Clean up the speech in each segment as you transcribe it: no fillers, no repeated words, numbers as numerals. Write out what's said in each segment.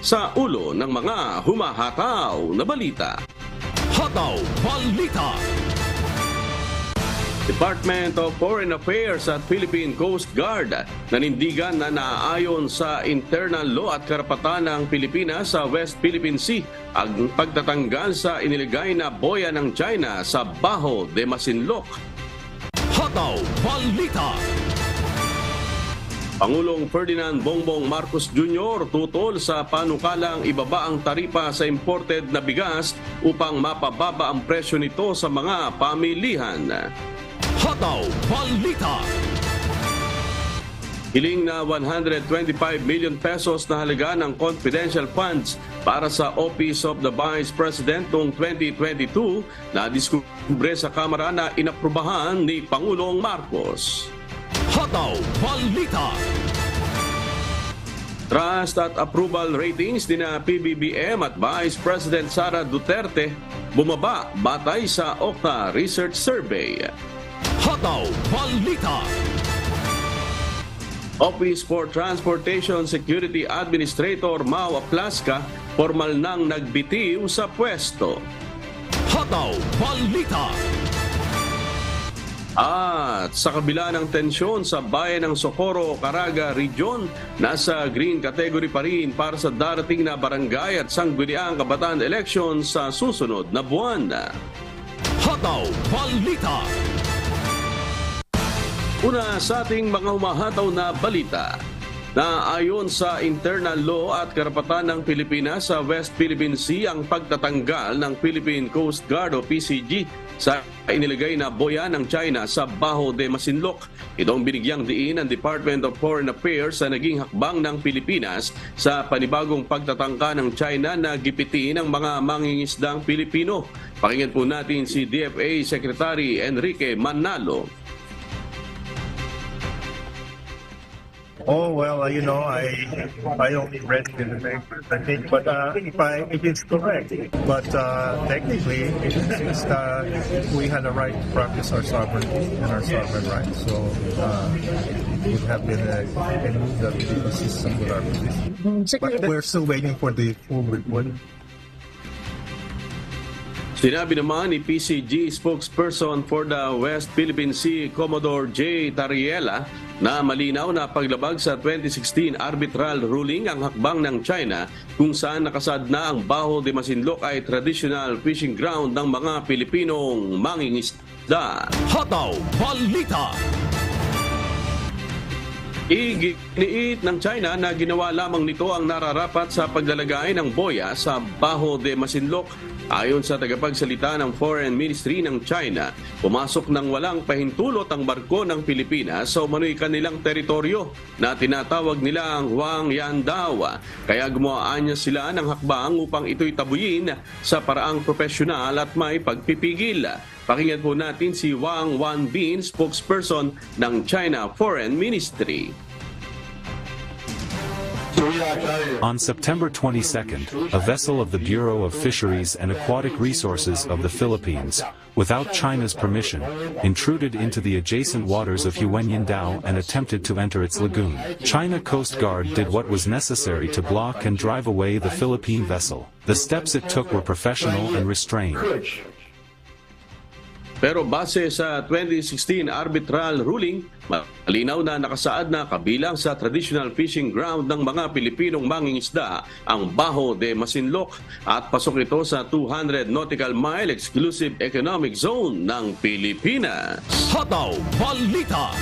sa ulo ng mga humahataw na balita. Hataw Balita. Department of Foreign Affairs at Philippine Coast Guard nanindigan na naaayon sa internal law at karapatan ng Pilipinas sa West Philippine Sea ang pagtatanggal sa iniligay na boya ng China sa Baho de Masinloc. Hataw Balita. Pangulong Ferdinand Bongbong Marcos Jr. tutol sa panukalang ibaba ang taripa sa imported na bigas upang mapababa ang presyo nito sa mga pamilihan. Hataw Balita. Hiling na 125 million pesos na halaga ng confidential funds para sa Office of the Vice President noong 2022 na diskubre sa Kamara na inaprubahan ni Pangulong Marcos. Hataw Balita. Trust at approval ratings ni na PBBM at Vice President Sara Duterte bumaba batay sa Okta Research Survey. Hataw Balita. Office for Transportation Security Administrator Mau Aplasca formal nang nagbitiw sa pwesto. Hataw Balita. At sa kabila ng tensyon sa bayan ng Socorro, Caraga Region, nasa green category pa rin para sa darating na barangay at sangguniang kabataan election sa susunod na buwan. Hataw Balita. Una sa ating mga humahataw na balita, na ayon sa internal law at karapatan ng Pilipinas sa West Philippine Sea ang pagtatanggal ng Philippine Coast Guard o PCG sa inilagay na boya ng China sa Baho de Masinloc. Ito ang binigyang diin ng Department of Foreign Affairs sa naging hakbang ng Pilipinas sa panibagong pagtatangka ng China na gipitin ng mga mangingisdang Pilipino. Pakinggan po natin si DFA Secretary Enrique Manalo. Oh well, I only read it in the paper, I think, but if it's correct, but technically, we had a right to practice our sovereignty and our sovereign rights, so it would have been a move that would be consistent with our position. But we're still waiting for the full report. Sinabi naman ni PCG spokesperson for the West Philippine Sea, Commodore J. Tariela, na malinaw na paglabag sa 2016 arbitral ruling ang hakbang ng China kung saan nakasad na ang Baho de Masinloc ay traditional fishing ground ng mga Pilipinong mangingisda. Hataw Balita. Iginiit ng China na ginawa lamang nito ang nararapat sa paglalagay ng boya sa Baho de Masinloc. Ayon sa tagapagsalita ng Foreign Ministry ng China, pumasok ng walang pahintulot ang barko ng Pilipinas sa umano'y kanilang teritoryo na tinatawag nilang Huang Yandao. Kaya gumawa niya sila ng hakbang upang ito'y tabuyin sa paraang profesional at may pagpipigil. Pakinggan po natin si Wang Wanbin, spokesperson ng China Foreign Ministry. On September 22nd, a vessel of the Bureau of Fisheries and Aquatic Resources of the Philippines, without China's permission, intruded into the adjacent waters of Huenyindao and attempted to enter its lagoon. China Coast Guard did what was necessary to block and drive away the Philippine vessel. The steps it took were professional and restrained. Pero base sa 2016 arbitral ruling, malinaw na nakasaad na kabilang sa traditional fishing ground ng mga Pilipinong mangingisda ang Baho de Masinloc at pasok ito sa 200 nautical mile exclusive economic zone ng Pilipinas. Hataw Balita.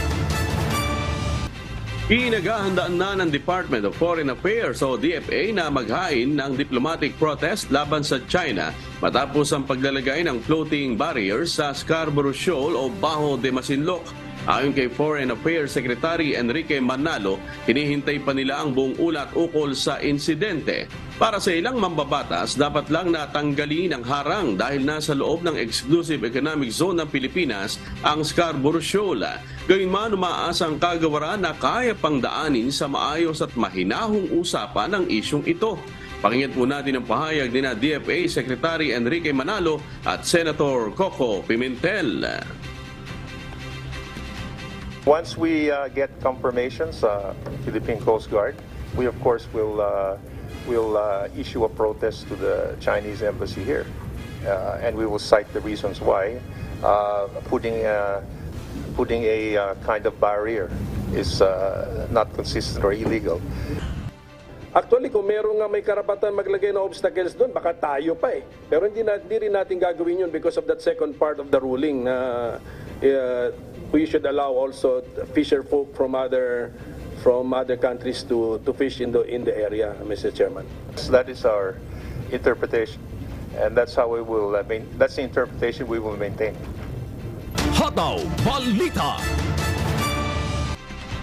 Pinaghahandaan na ng Department of Foreign Affairs o DFA na maghain ng diplomatic protest laban sa China matapos ang paglalagay ng floating barriers sa Scarborough Shoal o Baho de Masinloc. Ayon kay Foreign Affairs Secretary Enrique Manalo, hinihintay pa nila ang buong ulat ukol sa insidente. Para sa ilang mambabatas, dapat lang natanggalin ang harang dahil nasa loob ng exclusive economic zone ng Pilipinas ang Scarborough Shoal. Gayunman, umaasa ang kagawaran na kaya pang daanin sa maayos at mahinahong usapan ang isyong ito. Pakinggan po natin ang pahayag ni DFA Secretary Enrique Manalo at Senator Coco Pimentel. Once we get confirmations from Philippine Coast Guard, we of course will we'll issue a protest to the Chinese embassy here, and we will cite the reasons why putting a kind of barrier is not consistent or illegal. Actually, kung meron nga may karapatan maglagay ng obstacles doon, baka tayo pa eh. Pero hindi rin natin gagawin yun because of that second part of the ruling na we should allow also fisher folk from other countries to fish in the area, Mr. Chairman. That is our interpretation, and that's how we will. That's the interpretation we will maintain. Hataw Balita.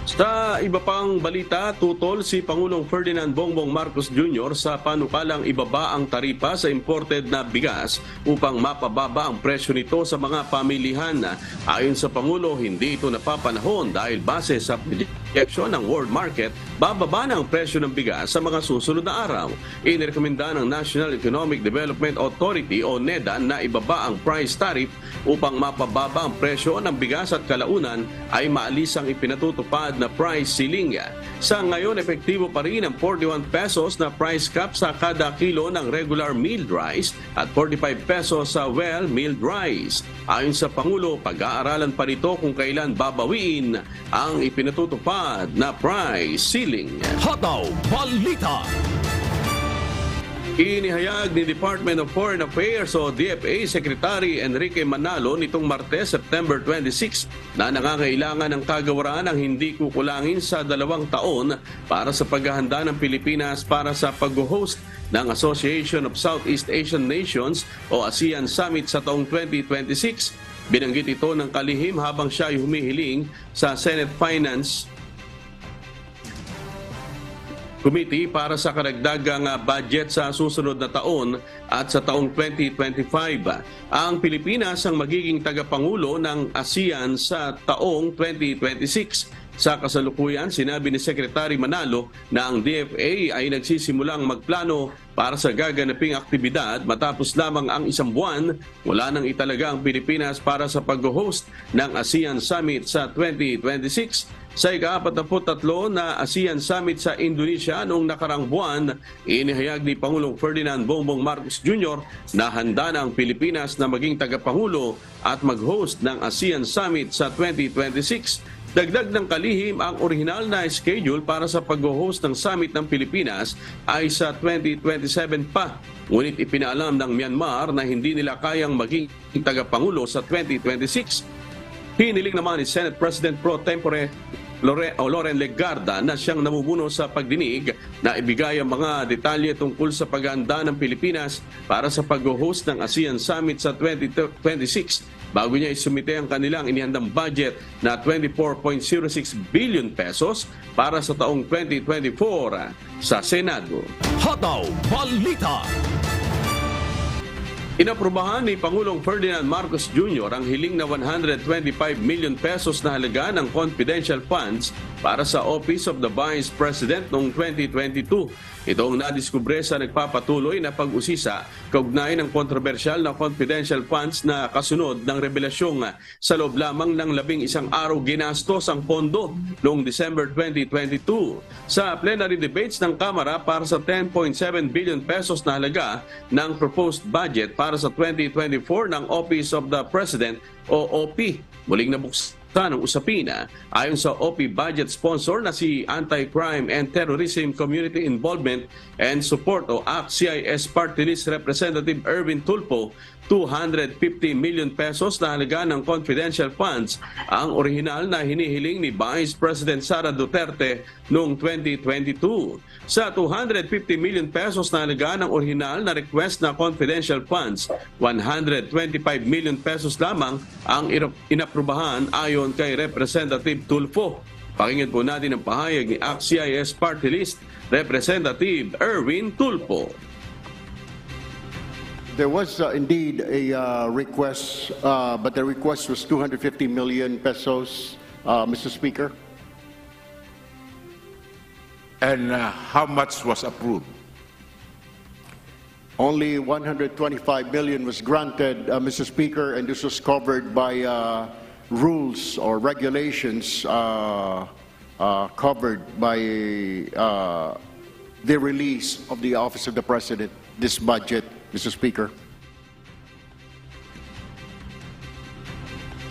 Sa iba pang balita, tutol si Pangulong Ferdinand Bongbong Marcos Jr. sa panukalang ibaba ang taripa sa imported na bigas upang mapababa ang presyo nito sa mga pamilihan. Ayon sa Pangulo, hindi ito napapanahon dahil base sa projection ng world market, bababa na ang presyo ng bigas sa mga susunod na araw. Inirekomenda ng National Economic Development Authority o NEDA na ibaba ang price tariff upang mapababa ang presyo ng bigas at kalaunan ay maalis ang ipinatutupad na price ceiling. Sa ngayon, epektibo pa rin ang 41 pesos na price cap sa kada kilo ng regular milled rice at 45 pesos sa well milled rice. Ayon sa Pangulo, pag-aaralan pa nito kung kailan babawiin ang ipinatutupad na price ceiling. Hataw Balita. Inihayag ni Department of Foreign Affairs o DFA Secretary Enrique Manalo nitong Martes, September 26 na nangangailangan ng kagawaran ang hindi kukulangin sa 2 taon para sa paghahanda ng Pilipinas para sa pag-host ng Association of Southeast Asian Nations o ASEAN Summit sa taong 2026. Binanggit ito ng kalihim habang siya ay humihiling sa Senate Finance Committee para sa karagdagang budget sa susunod na taon at sa taong 2025. Ang Pilipinas ang magiging tagapangulo ng ASEAN sa taong 2026. Sa kasalukuyan, sinabi ni Secretary Manalo na ang DFA ay nagsisimulang magplano para sa gaganaping aktibidad matapos lamang ang 1 buwan wala nang italaga ang Pilipinas para sa pag-host ng ASEAN Summit sa 2026. Sa ika-43 na ASEAN Summit sa Indonesia noong nakarang buwan, inihayag ni Pangulong Ferdinand Bongbong Marcos Jr. na handa na ang Pilipinas na maging tagapangulo at mag-host ng ASEAN Summit sa 2026. Dagdag ng kalihim, ang orihinal na schedule para sa pag-host ng Summit ng Pilipinas ay sa 2027 pa. Ngunit ipinaalam ng Myanmar na hindi nila kayang maging tagapangulo sa 2026. Hiniling naman ni Senate President Pro Tempore Loren Legarda na siyang namumuno sa pagdinig na ibigay ang mga detalye tungkol sa paghahanda ng Pilipinas para sa pag-host ng ASEAN Summit sa 2026 bago niya isumite ang kanilang inihandang budget na 24.06 billion pesos para sa taong 2024 sa Senado. Hataw Balita. Inaprubahan ni Pangulong Ferdinand Marcos Jr. ang hiling na 125 million pesos na halaga ng confidential funds para sa Office of the Vice President noong 2022. Ito ang nadiskubre sa nagpapatuloy na pag-usisa kaugnay ng kontrobersyal na confidential funds na kasunod ng revelasyong sa loob lamang ng 11 araw ginastos ang pondo noong December 2022. Sa plenary debates ng Kamara para sa 10.7 billion pesos na halaga ng proposed budget para sa 2024 ng Office of the President o OP. Muling nabuksan ng usapina ayon sa OP budget sponsor na si Anti-Crime and Terrorism Community Involvement and Support o ACT-CIS Party List Representative Erwin Tulfo, 250 million pesos na halaga ng confidential funds ang orihinal na hinihiling ni Vice President Sara Duterte noong 2022. Sa 250 million pesos na halaga ng orihinal na request na confidential funds, 125 million pesos lamang ang inaprubahan ayon kay Representative Tulfo. Pakinggan po natin ang pahayag ni ACT-CIS Party List Representative Erwin Tulfo. There was indeed a request, but the request was 250 million pesos, Mr. Speaker. And how much was approved? Only 125 million was granted, Mr. Speaker, and this was covered by rules or regulations covered by the release of the Office of the President, this budget, Mr. Speaker.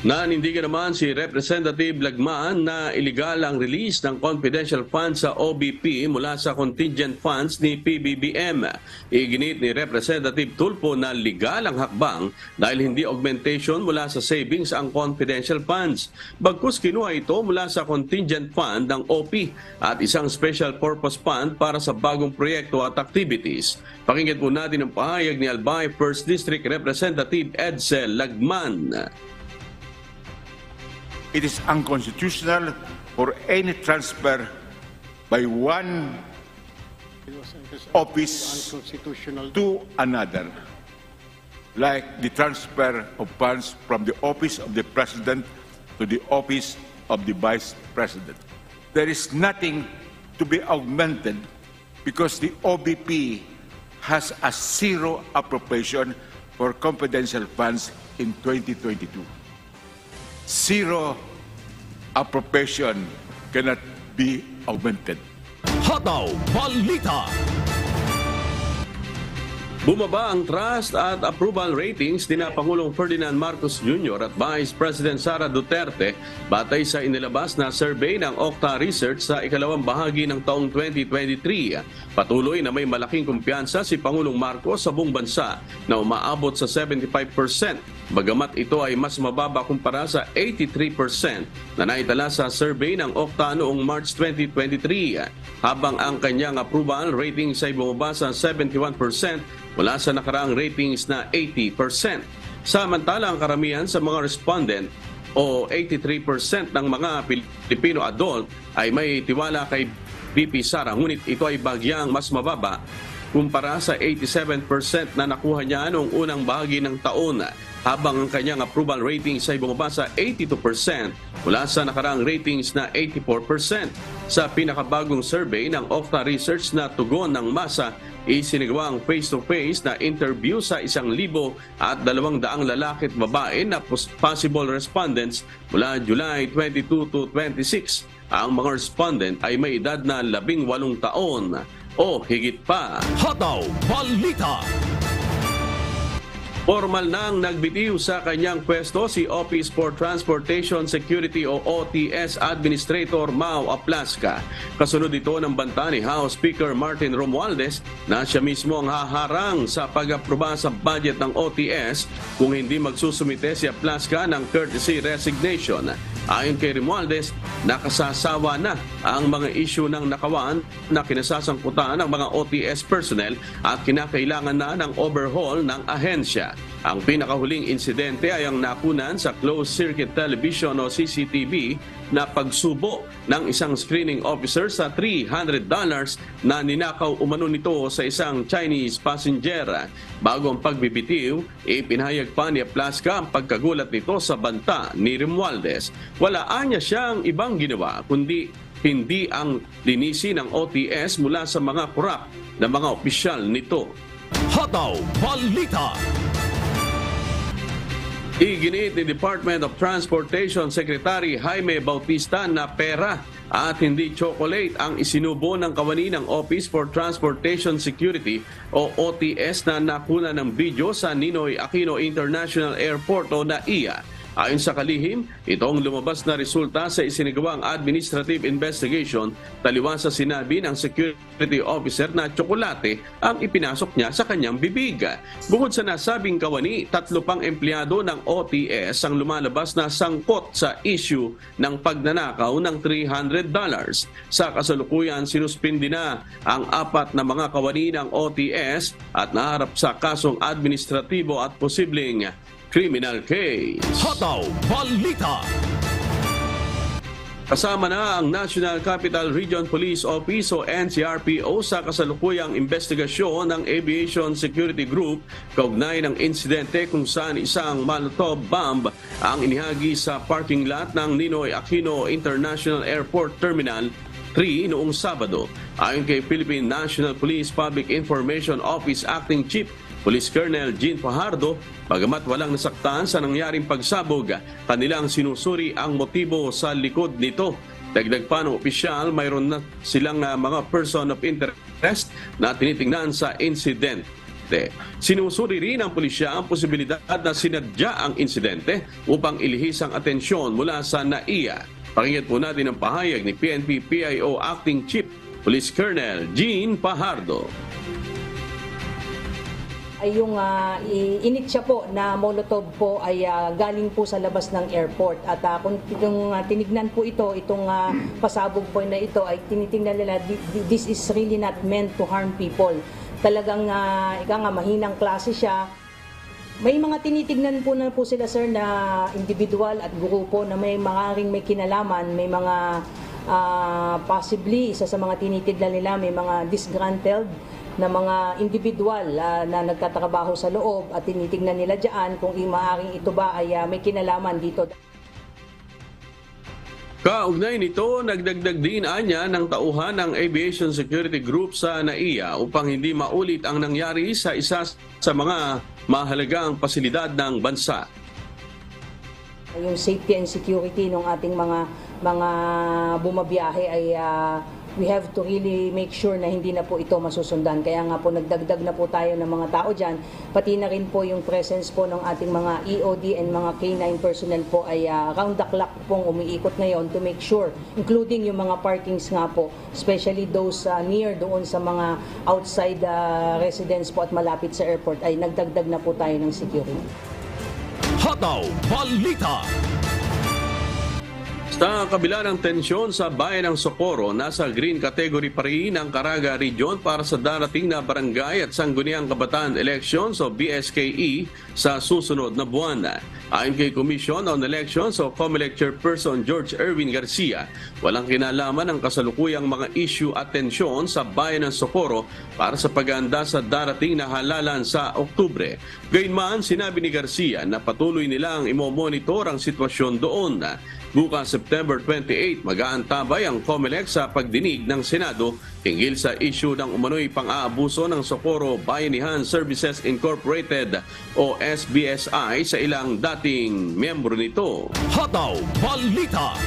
Nanindigan naman si Representative Lagman na iligal ang release ng confidential funds sa OBP mula sa contingent funds ni PBBM. Iginit ni Representative Tulfo na legal ang hakbang dahil hindi augmentation mula sa savings ang confidential funds. Bagkus kinuha ito mula sa contingent fund ng OP at isang special purpose fund para sa bagong proyekto at activities. Pakinggan po natin ang pahayag ni Albay 1st District Representative Edsel Lagman. It is unconstitutional for any transfer by one office Unconstitutional. to another, like the transfer of funds from the office of the President to the office of the Vice President. There is nothing to be augmented because the OBP has a zero appropriation for confidential funds in 2022. Zero appropriation cannot be augmented. Hataw Balita. Bumaba ang trust at approval ratings ni Pangulong Ferdinand Marcos Jr. at Vice President Sara Duterte batay sa inilabas na survey ng Okta Research sa ikalawang bahagi ng taong 2023. Patuloy na may malaking kumpiyansa si Pangulong Marcos sa buong bansa na umaabot sa 75%. Bagamat ito ay mas mababa kumpara sa 83% na naitala sa survey ng Okta noong March 2023, habang ang kanyang approval ratings ay bumaba sa 71% mula sa nakaraang ratings na 80%. Samantala, ang karamihan sa mga respondent o 83% ng mga Pilipino adult ay may tiwala kay VP Sara, ngunit ito ay bagyang mas mababa kumpara sa 87% na nakuha niya noong unang bahagi ng taon, habang ang kanyang approval ratings ay bumaba sa 82% mula sa nakaraang ratings na 84%. Sa pinakabagong survey ng Okta Research na tugon ng masa, isinagawang face-to-face na interview sa 1,200 lalaki at babae na possible respondents mula July 22 to 26. Ang mga respondent ay may edad na 18 taon o higit pa. Hataw Balita. Formal nang nagbitiw sa kanyang pwesto si Office for Transportation Security o OTS Administrator Mau Aplasca. Kasunod ito ng banta ni House Speaker Martin Romualdez na siya mismo ang haharang sa pag-aproba sa budget ng OTS kung hindi magsusumite si Aplasca ng courtesy resignation. Ayon kay Romualdez, nakasasawa na ang mga issue ng nakawan na kinasasangkutan ng mga OTS personnel at kinakailangan na ng overhaul ng ahensya. Ang pinakahuling insidente ay ang nakunan sa closed-circuit television o CCTV na pagsubo ng isang screening officer sa $300 na ninakaw umano nito sa isang Chinese passenger. Bago ang pagbibitiw, ipinahayag pa ni Aplasca ang pagkagulat nito sa banta ni Romualdez. Wala anya siyang ibang ginawa kundi hindi ang linisi ng OTS mula sa mga korap na mga opisyal nito. Hataw Balita. Iginit ni Department of Transportation Secretary Jaime Bautista na pera at hindi chocolate ang isinubo ng kawani ng Office for Transportation Security o OTS na nakuna ng video sa Ninoy Aquino International Airport o NAIA. Ayon sa kalihim, itong lumabas na resulta sa isinagawang administrative investigation taliwas sa sinabi ng security officer na tsokolate ang ipinasok niya sa kanyang bibig. Bukod sa nasabing kawani, 3 pang empleyado ng OTS ang lumalabas na sangkot sa issue ng pagnanakaw ng $300. Sa kasalukuyan, sinuspindi na ang 4 na mga kawani ng OTS at naharap sa kasong administratibo at posibleng criminal case. Hataw Balita. Kasama na ang National Capital Region Police Office o NCRPO sa kasalukuyang investigasyon ng Aviation Security Group kaugnay ng insidente kung saan isang Molotov bomb ang inihagi sa parking lot ng Ninoy Aquino International Airport Terminal 3 noong Sabado. Ayon kay Philippine National Police Public Information Office Acting Chief Police Colonel Jean Fajardo, bagamat walang nasaktan sa nangyaring pagsabog, kanilang sinusuri ang motibo sa likod nito. Dagdag pa ng opisyal, mayroon na silang mga person of interest test na tinitingnan sa insidente. Sinusuri rin ng pulisya ang posibilidad na sinadya ang insidente upang ilihis ang atensyon mula sa NAIA. Pakinggan po natin ang pahayag ni PNP PIO Acting Chief Police Colonel Jean Pajardo. Ay yung initsya po na Molotov po ay galing po sa labas ng airport at kung tinignan po itong pasabog po na ito ay tinitingnan nila this is really not meant to harm people. Talagang mahinang klase siya. May mga tinitignan po na po sila sir na individual at grupo na may kinalaman, may mga possibly isa sa mga tinitignan nila may mga disgruntled na mga individual na nagtatrabaho sa loob at tinitignan nila diyan kung maaaring ito ba ay may kinalaman dito. Kaugnay nito, nagdagdag din anya ng tauhan ng Aviation Security Group sa NAIA upang hindi maulit ang nangyari sa isa sa mga mahalagang pasilidad ng bansa. Yung safety and security ng ating mga bumabiyahe ay we have to really make sure na hindi na po ito masusundan. Kaya nga po nagdagdag na po tayo ng mga tao dyan. Pati na rin po yung presence po ng ating mga EOD and mga K9 personnel po ay round the clock pong umiikot ngayon to make sure, including yung mga parkings nga po, especially those near doon sa mga outside residents po at malapit sa airport, ay nagdagdag na po tayo ng security. Hataw Balita. Sa kabila ng tensyon sa bayan ng Socorro, nasa green category pa rin ang Caraga Region para sa darating na barangay at sangguniang kabataan elections o BSKE sa susunod na buwan. Ayon kay Commission on Elections o COMELEC Chairperson George Erwin Garcia, walang kinalaman ang kasalukuyang mga issue at tensyon sa bayan ng Socorro para sa paghahanda sa darating na halalan sa Oktubre. Gayunman, sinabi ni Garcia na patuloy nilang imomonitor ang sitwasyon doon. Bukas September 28, mag-aantabay ang COMELEC sa pagdinig ng Senado hinggil sa issue ng umano'y pang-aabuso ng Socorro Bayanihan Services Incorporated o SBSI sa ilang dating miyembro nito. Hataw Balita.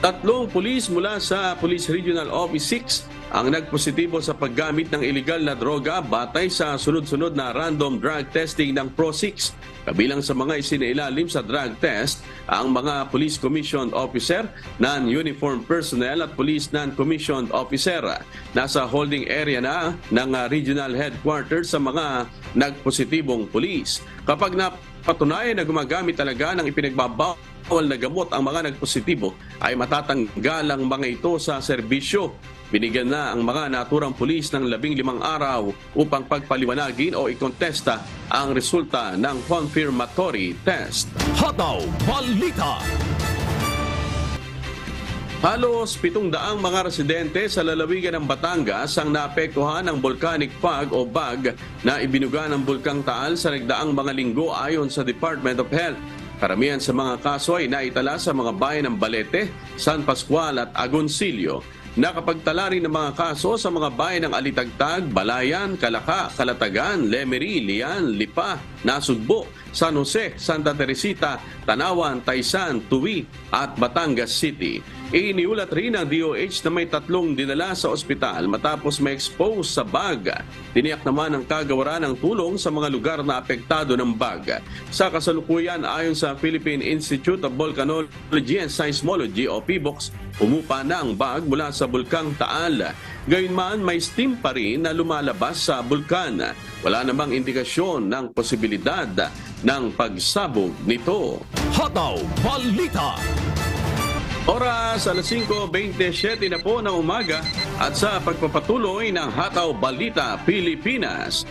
3 pulis mula sa Police Regional Office 6 ang nagpositibo sa paggamit ng illegal na droga batay sa sunod-sunod na random drug testing ng PRO6. Kabilang sa mga isinailalim sa drug test ang mga Police Commissioned Officer, non-uniformed personnel at Police Non-Commissioned Officer. Nasa holding area na ng regional headquarters sa mga nagpositibong pulis. Kapag napatunayan na gumagamit talaga ng ipinagbabawal na gamot ang mga nagpositibo, ay matatanggal ang mga ito sa serbisyo. Binigyan na ang mga naturang pulis ng 15 araw upang pagpaliwanagin o ikontesta ang resulta ng confirmatory test. Hataw Balita. Halos 700 mga residente sa lalawigan ng Batangas ang naapektuhan ng volcanic fog o BAG na ibinuga ng Bulkang Taal sa nagdaang mga linggo ayon sa Department of Health. Karamihan sa mga kaso ay naitala sa mga bayan ng Balete, San Pascual at Agoncillo. Nakapagtala rin ng mga kaso sa mga bayan ng Alitagtag, Balayan, Calaca, Calatagan, Lemery, Lian, Lipa, Nasugbo, San Jose, Santa Teresita, Tanawan, Taysan, Tuwi at Batangas City. Iniulat rin ng DOH na may 3 dinala sa ospital matapos ma-expose sa BAG. Tiniyak naman ang kagawaran ng tulong sa mga lugar na apektado ng BAG. Sa kasalukuyan, ayon sa Philippine Institute of Volcanology and Seismology o PBOX, umupa na ang BAG mula sa Bulkang Taal. Gayunman, may steam pa rin na lumalabas sa bulkan. Wala namang indikasyon ng posibilidad ng pagsabog nito. Hataw Balita. Oras alas 5:27 na po ng umaga at sa pagpapatuloy ng Hataw Balita Pilipinas,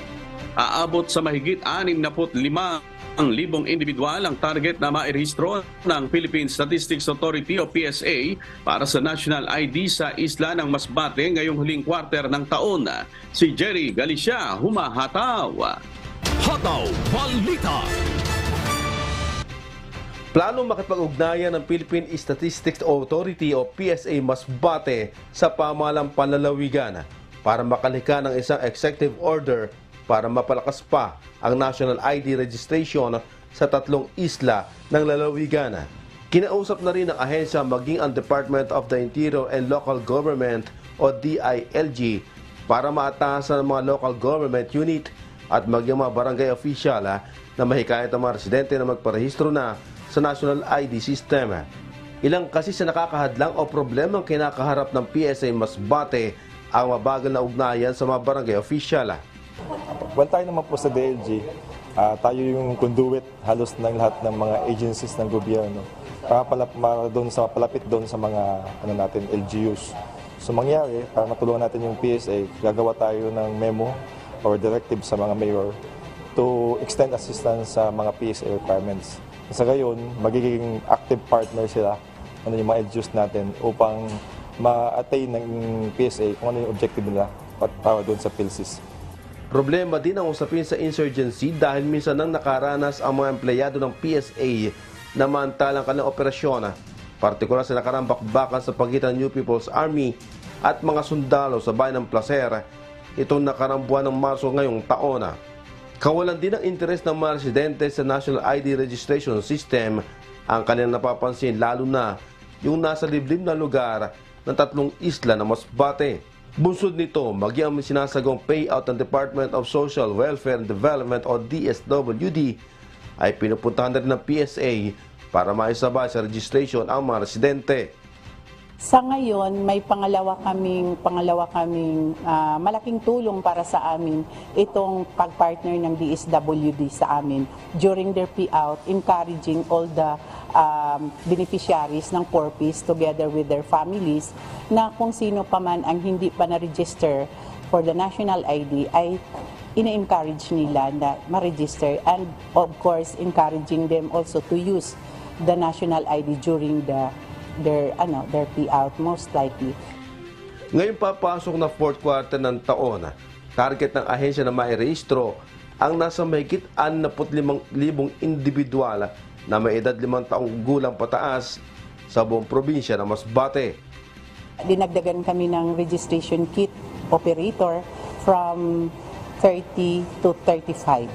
aabot sa mahigit 65,000 individual ang target na mairehistro ng Philippine Statistics Authority o PSA para sa National ID sa isla ng Masbate ngayong huling quarter ng taon. Si Jerry Galicia, humahataw. Hataw Balita. Plano makipag-ugnayan ng Philippine Statistics Authority o PSA Masbate sa pamahalang panlalawigan para makalika ng isang executive order para mapalakas pa ang national ID registration sa 3 isla ng lalawigan. Kinausap na rin ng ahensya maging ang Department of the Interior and Local Government o DILG para maatasan ng mga local government unit at maging mga barangay official na mahikayat ang mga residente na magparehistro na sa National ID System. Ilang kasi sa nakakahadlang o problemang kinakaharap ng PSA Masbate ang mabagal na ugnayan sa mga barangay official. Well, tayo naman po sa DLG, tayo yung conduit halos ng lahat ng mga agencies ng gobyerno para palapit doon sa mga LGUs. So mangyari, para matulungan natin yung PSA, gagawa tayo ng memo or directive sa mga mayor to extend assistance sa mga PSA requirements. Sa gayon, magiging active partner sila yung mga LGUs natin upang ma-attain ng PSA kung ano yung objective nila para doon sa PhilSys. Problema din ang usapin sa insurgency dahil minsan nang nakaranas ang mga empleyado ng PSA na mantalang kanilang operasyon, partikular sa nakarang bakbakan sa pagitan ng New People's Army at mga sundalo sa bayan ng Placer itong nakarang buwan ng Marso ngayong taon. Kawalan din ang interes ng mga residente sa National ID Registration System ang kanilang napapansin, lalo na yung nasa liblib na lugar ng 3 isla na Masbate. Bunsod nito, maging ang sinasagong payout ng Department of Social Welfare and Development o DSWD ay pinupuntahan na rin ng PSA para maisabay sa registration ang mga residente. Sa ngayon, may pangalawa kaming malaking tulong para sa amin itong pag-partner ng DSWD sa amin during their payout, encouraging all the beneficiaries ng 4Ps together with their families na kung sino pa man ang hindi pa na-register for the national ID ay ina-encourage nila na ma-register, and of course encouraging them also to use the national ID during their payout most likely. Ngayon papasok na 4th quarter ng taon, target ng ahensya na mairehistro ang nasa mahigit 65,000 individual na may edad 5 taong gulang pataas sa buong probinsya ng Masbate. Dinagdagan kami ng registration kit operator from 30 to 35.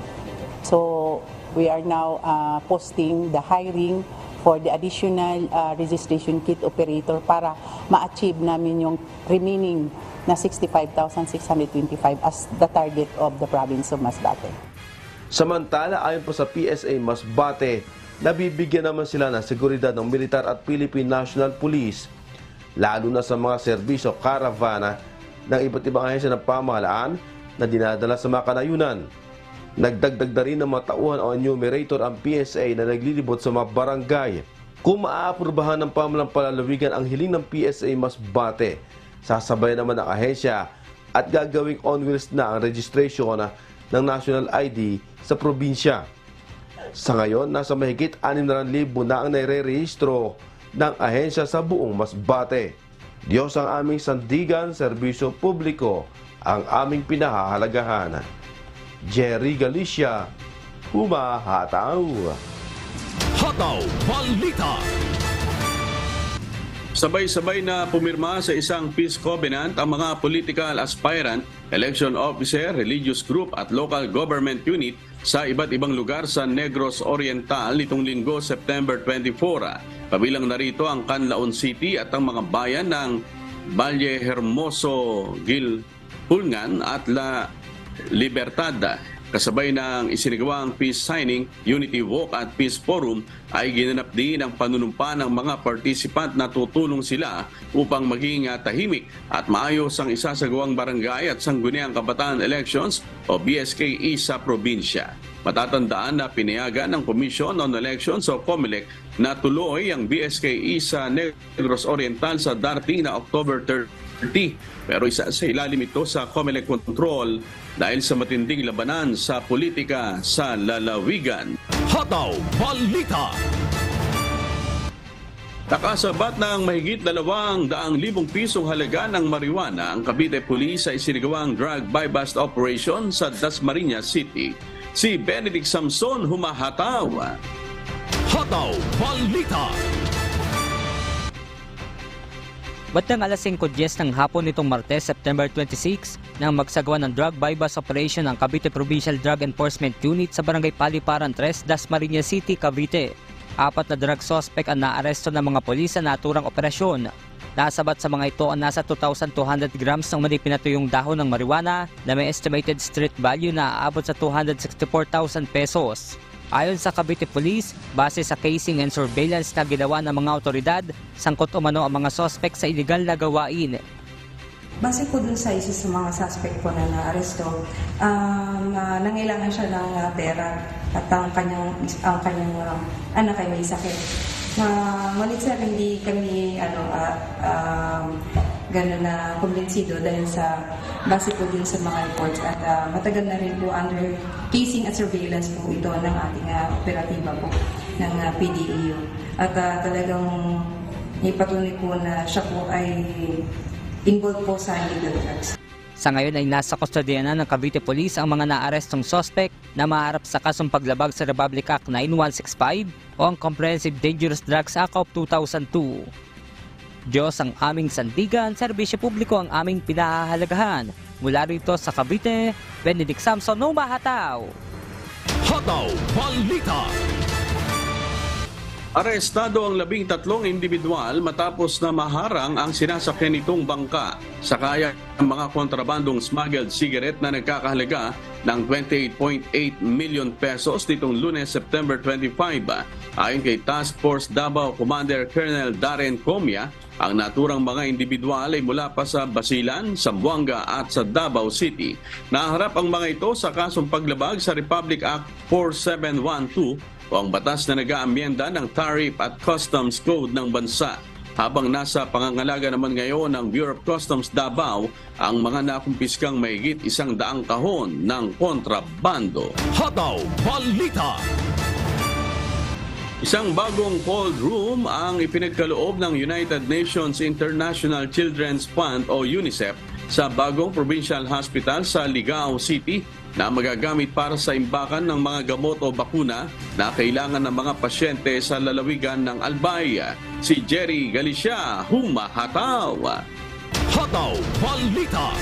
So we are now posting the hiring for the additional registration kit operator para ma-achieve namin yung remaining na 65,625 as the target of the province of Masbate. Samantala, ayon pa sa PSA Masbate, nabibigyan naman sila ng seguridad ng militar at Philippine National Police, lalo na sa mga serbisyo karavana ng iba't ibang ahensya ng pamahalaan na dinadala sa mga kanayunan. Nagdagdag na rin ng mga tauhan o enumerator ang PSA na naglilibot sa mga barangay. Kung maaaprubahan ng pamahalang palalawigan ang hiling ng PSA Masbate, sasabay naman ang ahensya at gagawing on wheels na ang registration ng national ID sa probinsya. Sa ngayon, nasa mahigit 600,000 na ang nairerehistro ng ahensya sa buong Masbate. Diyos ang aming sandigan, serbisyo publiko ang aming pinahahalagahan. Jerry Galicia, humahataw. Hataw Balita. Sabay-sabay na pumirma sa isang peace covenant ang mga political aspirant, election officer, religious group at local government unit sa iba't ibang lugar sa Negros Oriental nitong Linggo, September 24. Kabilang narito ang Canlaon City at ang mga bayan ng Valle Hermoso, Gilpulngan at La Libertad. Kasabay ng isinagawang peace signing, unity walk at peace forum ay ginanap din ang panunumpa ng mga participant na tutulong sila upang maging tahimik at maayos ang isasagawang barangay at sangguniang kabataan elections o BSKE sa probinsya. Matatandaan na pinayagan ng Commission on Elections o COMELEC na tuloy ang BSKE sa Negros Oriental sa darating na October 30. Pero isa sa ilalim ito sa COMELEC control dahil sa matinding labanan sa politika sa lalawigan. Hataw Balita. Nakasabat ng mahigit 200,000 pisong halaga ng marijuana ang Cavite Police sa isinagawang drug buy-bust operation sa Dasmariñas City. Si Benedict Samson humahataw. Hataw Balita. Batang alas 5:10 ng hapon nitong Martes, September 26, nang magsagawa ng drug buy-bust operation ng Cavite Provincial Drug Enforcement Unit sa Barangay Paliparan 3, Dasmariñas City, Cavite. 4 na drug suspect ang naaresto ng mga pulis sa naturang operasyon. Nasabat sa mga ito ang nasa 2,200 grams ng mani pinatuyong dahon ng marijuana na may estimated street value na aabot sa 264,000 pesos. Ayon sa Cavite Police, base sa casing and surveillance na ginawa ng mga otoridad, sangkot umano ang mga sospek sa iligal na gawain. Base po dun sa isa sa mga suspect po na naaresto, nangailangan siya ng pera at ang kanyang anak ay may sakit. Ngunit sir, hindi kami gano'n na kumbinsido dahil sa base po din sa mga reports at matagal na rin po under casing at surveillance po ito ng ating operatiba po ng PDEU. At talagang ipatunay po na siya po ay involved po sa illegal drugs. Sa ngayon ay nasa kustodiya na ng Cavite Police ang mga naarestong sospek na maharap sa kasong paglabag sa Republic Act 9165 o ang Comprehensive Dangerous Drugs Act of 2002. Diyos ang aming sandigan, serbisyo publiko ang aming pinahahalagahan. Mula rito sa Cavite, Benedict Samson, Hataw. Hataw Balita. Arestado ang 13 individual matapos na maharang ang sinasakyan nitong bangka sa kaya ng mga kontrabandong smuggled cigarette na nagkakahalaga ng 28.8 million pesos nitong Lunes, September 25. Ayon kay Task Force Davao Commander Colonel Darren Comia, ang naturang mga individual ay mula pa sa Basilan, Zamboanga at sa Davao City. Naharap ang mga ito sa kasong paglabag sa Republic Act 4712 o ang batas na nag-aamyenda ng Tariff at Customs Code ng bansa. Habang nasa pangangalaga naman ngayon ng Bureau of Customs Davao ang mga nakumpiskang mahigit 100 kahon ng kontrabando. Hataw Balita. Isang bagong cold room ang ipinagkaloob ng United Nations International Children's Fund o UNICEF sa bagong provincial hospital sa Ligao City na magagamit para sa imbakan ng mga gamot o bakuna na kailangan ng mga pasyente sa lalawigan ng Albay. Si Jerry Galicia, Hataw. Hataw Balita.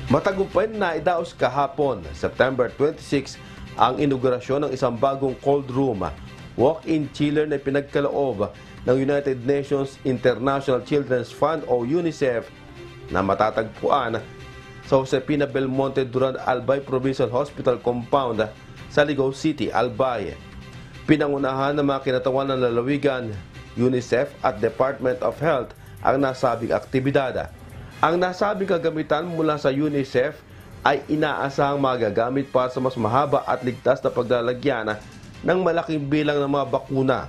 Matagumpay na idaos kahapon, September 26, ang inaugurasyon ng isang bagong cold room, walk-in chiller na pinagkaloob ng United Nations International Children's Fund o UNICEF na matatagpuan sa Josepina Belmonte Duran Albay Provincial Hospital Compound sa Ligao City, Albay. Pinangunahan ng mga kinatawan ng lalawigan, UNICEF at Department of Health ang nasabing aktibidad. Ang nasabing kagamitan mula sa UNICEF ay inaasahang magagamit para sa mas mahaba at ligtas na paglalagyan ng malaking bilang ng mga bakuna,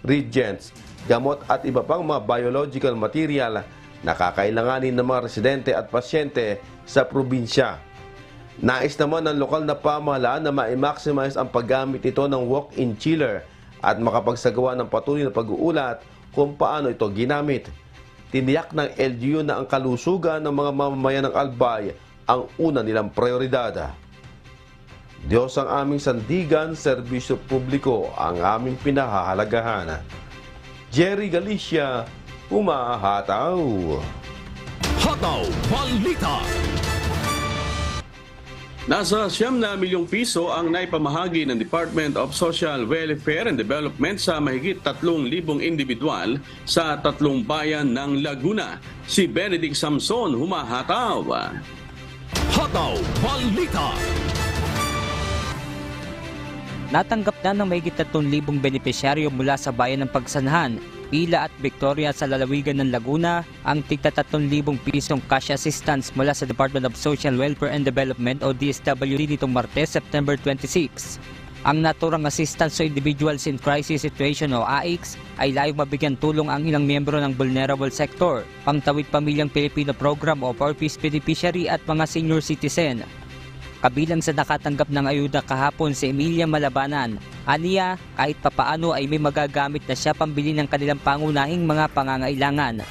reagents, gamot at iba pang mga biological material na kakailanganin ng mga residente at pasyente sa probinsya. Nais naman ng lokal na pamahalaan na ma-maximize ang paggamit ito ng walk-in chiller at makapagsagawa ng patuloy na pag-uulat kung paano ito ginamit. Tiniyak ng LGU na ang kalusugan ng mga mamamayan ng Albay ang una nilang prioridad. Diyos ang aming sandigan, serbisyo publiko ang aming pinahahalagahan. Jerry Galicia, Hataw. Hataw Balita. Nasa 9 milyong piso ang naipamahagi ng Department of Social Welfare and Development sa mahigit 3,000 individual sa 3 bayan ng Laguna. Si Benedict Samson, Hataw. Hataw Balita. Natanggap na ng mahigit 3,000 benepisyaryo mula sa bayan ng Pagsanhan, Pila at Victoria sa lalawigan ng Laguna ang tigta 3,000 pisong cash assistance mula sa Department of Social Welfare and Development o DSWD nitong Martes, September 26. Ang naturang assistance to individuals in crisis situation o AICS ay layong mabigyan tulong ang ilang miyembro ng vulnerable sector, Pangtawid Pamilyang Pilipino Program o 4Ps beneficiary at mga senior citizen. Kabilang sa nakatanggap ng ayuda kahapon si Emilia Malabanan. Aniya, kahit papaano ay may magagamit na siya pambili ng kanilang pangunahing mga pangangailangan.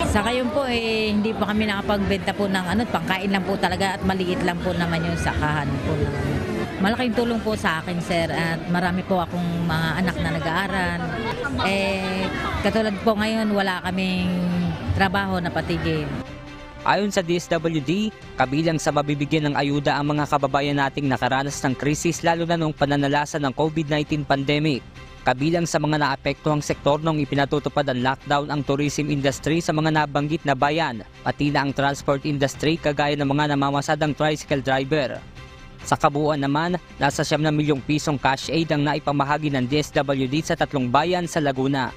Sa ngayon po hindi pa kami nakapagbenta po ng pangkain lang po talaga at maliit lang po naman yung sakahan po. Malaking tulong po sa akin, sir, at marami po akong mga anak na nag-aaral. Katulad po ngayon wala kaming trabaho na patigil. Ayon sa DSWD, kabilang sa mabibigyan ng ayuda ang mga kababayan nating nakaranas ng krisis lalo na noong pananalasa ng COVID-19 pandemic. Kabilang sa mga naapektuhang sektor nung ipinatutupad ang lockdown ang tourism industry sa mga nabanggit na bayan, pati na ang transport industry kagaya ng mga namamasadang tricycle driver. Sa kabuuan naman, nasa 9 na milyong pisong cash aid ang naipamahagi ng DSWD sa 3 bayan sa Laguna.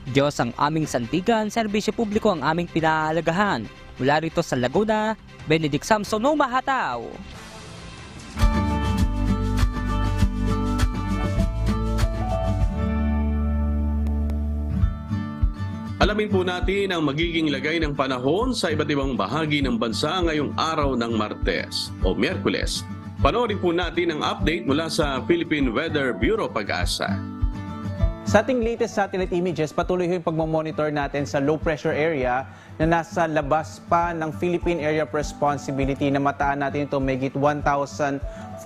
Diyos ang aming santigan, serbisyo publiko ang aming pinahalagahan. Mula rito sa Laguna, Benedict Samson, Umahataw. Alamin po natin ang magiging lagay ng panahon sa iba't ibang bahagi ng bansa ngayong araw ng Martes o Miyerkules. Panoorin po natin ang update mula sa Philippine Weather Bureau Pag-asa. Sa ating latest satellite images, patuloy yung pagmamonitor natin sa low pressure area na nasa labas pa ng Philippine Area of Responsibility na mataan natin ito megit 1,425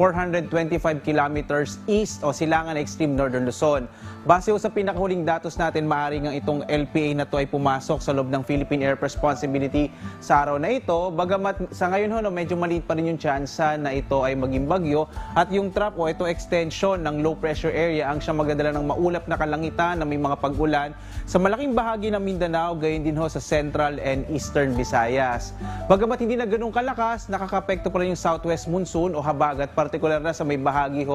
kilometers east o silangan ng extreme northern Luzon. Base sa pinakahuling datos natin, maaari nga itong LPA na to ay pumasok sa loob ng Philippine Area of Responsibility sa araw na ito. Bagamat sa ngayon medyo maliit pa rin yung tsansa na ito ay maging bagyo at yung trap o ito extension ng low pressure area ang siyang magdadala ng maulap na kalangitan na may mga pag-ulan sa malaking bahagi ng Mindanao, gayon din sa Central and Eastern Visayas. Bagamat hindi na ganun kalakas, nakakapekto pa rin yung southwest monsoon o habagat, partikular na sa may bahagi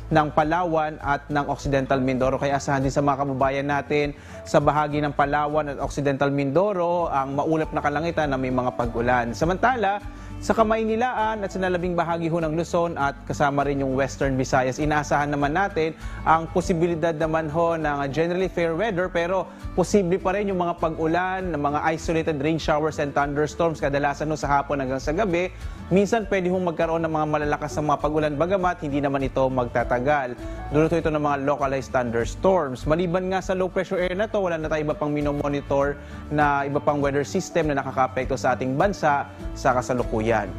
ng Palawan at ng Occidental Mindoro. Kaya asahan din sa mga kababayan natin sa bahagi ng Palawan at Occidental Mindoro ang maulap na kalangitan na may mga pag-ulan. Samantala, sa Kamaynilaan at sa nalabing bahagi ng Luzon at kasama rin yung Western Visayas, inaasahan naman natin ang posibilidad naman ng generally fair weather, pero posible pa rin yung mga pag-ulan, mga isolated rain showers and thunderstorms kadalasan sa hapon hanggang sa gabi. Minsan pwede magkaroon ng mga malalakas na mga pag-ulan, bagamat hindi naman ito magtatagal. Dulot ito ng mga localized thunderstorms. Maliban nga sa low pressure area na to, wala na tayo iba pang minomonitor na iba pang weather system na nakakaapekto sa ating bansa sa kasalukuyan.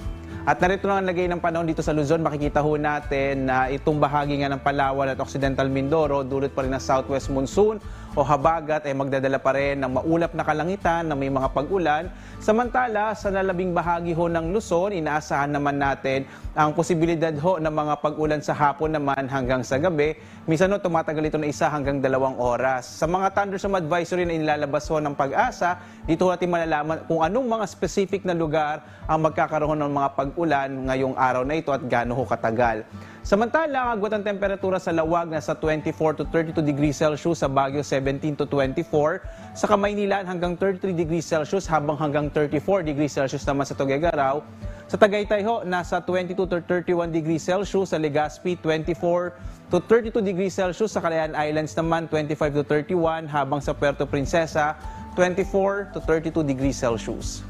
At narito na ang lagay ng panahon dito sa Luzon. Makikita natin na itong bahagi nga ng Palawan at Occidental Mindoro, dulot pa rin ng southwest monsoon o habagat ay magdadala pa rin ng maulap na kalangitan na may mga pag-ulan. Samantala, sa nalabing bahagi ng Luzon, inaasahan naman natin ang posibilidad ng mga pag-ulan sa hapon naman hanggang sa gabi. Minsan tumatagal ito na 1 hanggang 2 oras. Sa mga thunderstorm advisory na inilalabas ng Pag-asa, dito natin malalaman kung anong mga specific na lugar ang magkakaroon ng mga pag-ulan ngayong araw na ito at gaano katagal. Samantala, ang agwat ng temperatura sa Lawag nasa 24 to 32 degrees Celsius, sa Baguio 17 to 24, sa Kamaynilaan hanggang 33 degrees Celsius habang hanggang 34 degrees Celsius naman sa Tuguegarao. Sa Tagaytay nasa 22 to 31 degrees Celsius, sa Legazpi 24 to 32 degrees Celsius, sa Calayan Islands naman 25 to 31 habang sa Puerto Princesa 24 to 32 degrees Celsius.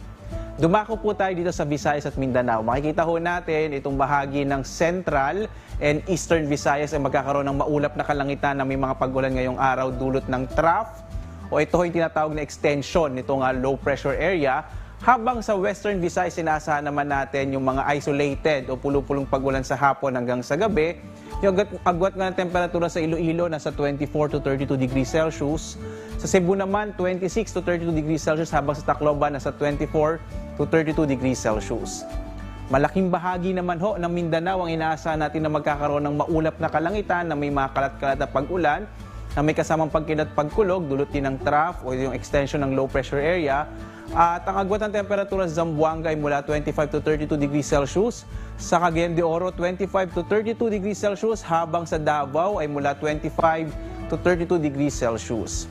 Dumako po tayo dito sa Visayas at Mindanao. Makikita natin itong bahagi ng Central and Eastern Visayas ay magkakaroon ng maulap na kalangitan na may mga pag-ulan ngayong araw dulot ng trough o ito yung tinatawag na extension nitong low pressure area. Habang sa Western Visayas, inaasahan naman natin yung mga isolated o pulupulong pag-ulan sa hapon hanggang sa gabi. Yung agwat nga ng temperatura sa Iloilo nasa 24 to 32 degrees Celsius. Sa Cebu naman, 26 to 32 degrees Celsius habang sa Tacloban nasa 24 to 32 degrees Celsius. Malaking bahagi naman ng Mindanao ang inaasahan natin na magkakaroon ng maulap na kalangitan na may mga kalat-kalat na pag-ulan na may kasamang pagkilat-pagkulog, dulot din ng trough o yung extension ng low pressure area. At ang agwat ng temperatura sa Zamboanga ay mula 25 to 32 degrees Celsius. Sa Cagayan de Oro, 25 to 32 degrees Celsius habang sa Davao ay mula 25 to 32 degrees Celsius.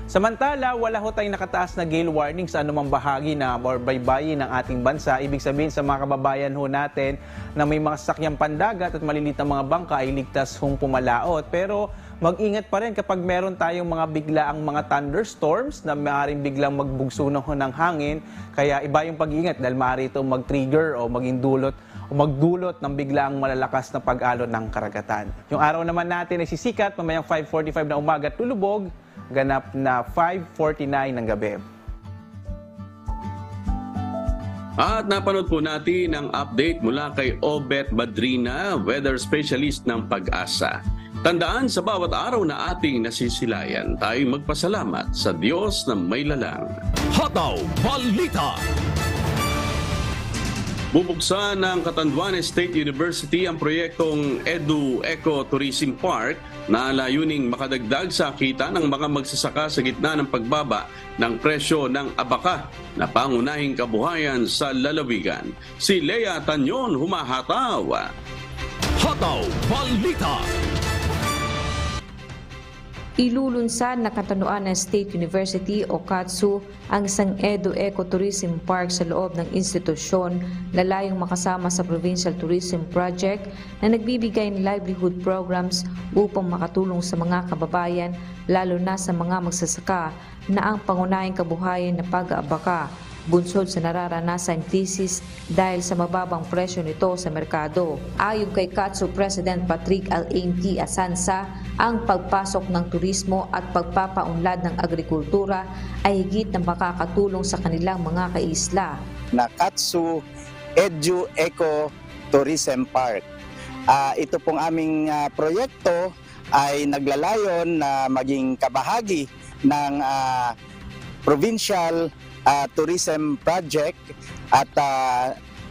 Samantala, wala tayong nakataas na gale warning sa anumang bahagi or baybayin ng ating bansa. Ibig sabihin sa mga kababayan natin na may mga sasakyang pandagat at malilit na mga bangka ay ligtas pumalaot. Pero mag-ingat pa rin kapag meron tayong mga biglaang mga thunderstorms na maaaring biglang magbugso ng hangin. Kaya iba yung pag-iingat dahil maaari itong mag-trigger o magdulot ng biglaang malalakas na pag-alon ng karagatan. Yung araw naman natin ay sisikat mamayang 5:45 na umaga at lulubog ganap na 5:49 ng gabi. At napanood po natin ang update mula kay Obet Badrina, weather specialist ng Pag-asa. Tandaan, sa bawat araw na ating nasisilayan, tayong magpasalamat sa Diyos na may lalang. Hataw Balita. Bubuksan ng Catanduanes State University ang proyektong Edu Eco Tourism Park na layuning makadagdag sa kita ng mga magsasaka sa gitna ng pagbaba ng presyo ng abaka na pangunahing kabuhayan sa lalawigan. Si Lea Tanyon humahataw. Hataw Balita. Ilulunsad na Catanduanes State University o KATSU ang isang Eco-Tourism Park sa loob ng institusyon na layong makasama sa Provincial Tourism Project na nagbibigay ng livelihood programs upang makatulong sa mga kababayan lalo na sa mga magsasaka na ang pangunahing kabuhayan na pag-aabaka bunsod sa nararanasang krisis dahil sa mababang presyo nito sa merkado. Ayon kay KATSU President Patrick Alainti Asansa, ang pagpasok ng turismo at pagpapaunlad ng agrikultura ay higit na makakatulong sa kanilang mga kaisla. Na KATSU Eco Tourism Park. Ito pong aming proyekto ay naglalayon na maging kabahagi ng Provincial Tourism Project at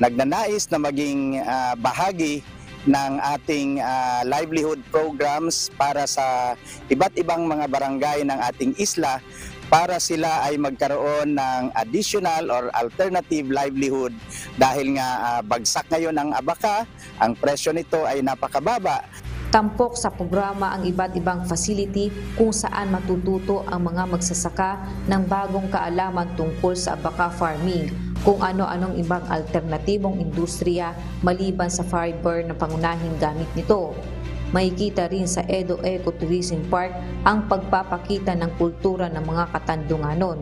nagnanais na maging bahagi ng ating livelihood programs para sa iba't ibang mga barangay ng ating isla para sila ay magkaroon ng additional or alternative livelihood dahil nga bagsak ngayon ang abaka, ang presyo nito ay napakababa. Tampok sa programa ang iba't ibang facility kung saan matututo ang mga magsasaka ng bagong kaalaman tungkol sa abaka farming, kung ano-anong ibang alternatibong industriya maliban sa fiber na pangunahing gamit nito. Makikita rin sa Eco-Tourism Park ang pagpapakita ng kultura ng mga Katandunganon.